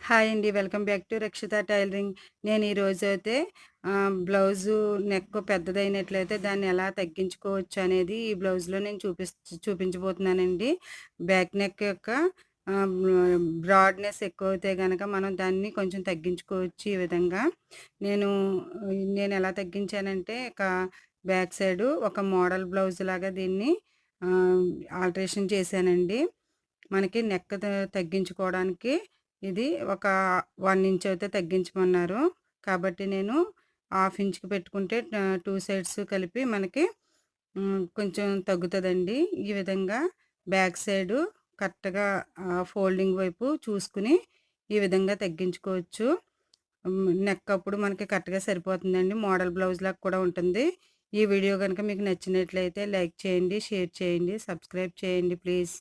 Hi అండి. Welcome back to Rakshita tailoring. నేను ఈరోజైతే బ్లౌజు నెక్ పెద్దదైనట్లయితే దాన్ని ఎలా తగ్గించుకోవచ్చు అనేది ఈ బ్లౌజ్‌లో నేను చూపించబోతున్నానండి. బ్యాక్ నెక్ యొక్క ఆహ్, బ్రాడ్‌నెస్ ఎక్కువైతే గనక మనం దాన్ని కొంచెం తగ్గించుకోవచ్చు ఈ విధంగా. నేను నేనెలా తగ్గించానంటే బ్యాక్ సైడు ఒక మోడల్ బ్లౌజ్‌లాగా దీన్ని ఆహ్, ఆల్టరేషన్ చేశానండి. మనకి నెక్ తగ్గించుకోవడానికి ఇది ఒక 1 ఇంచ్ అయితే తగ్గించమన్నారు. కాబట్టి నేను హాఫ్ ఇంచ్‌కి పెట్టుకుంటే 2 సైడ్స్ కలిపి మనకి కొంచెం తగ్గుతదండి. ఈ విధంగా బ్యాక్ సైడు కరెక్ట్‌గా ఫోల్డింగ్ వైపు చూసుకొని ఈ విధంగా తగ్గించుకోవచ్చు. నెక్ అప్పుడు మనకి కరెక్ట్‌గా సరిపోతుందండి. మోడల్ బ్లౌజ్‌లాగా కూడా ఉంటుంది. ఈ వీడియో గనుక మీకు నచ్చినట్లయితే లైక్ చేయండి, షేర్ చేయండి, సబ్స్క్రైబ్ చేయండి ప్లీజ్.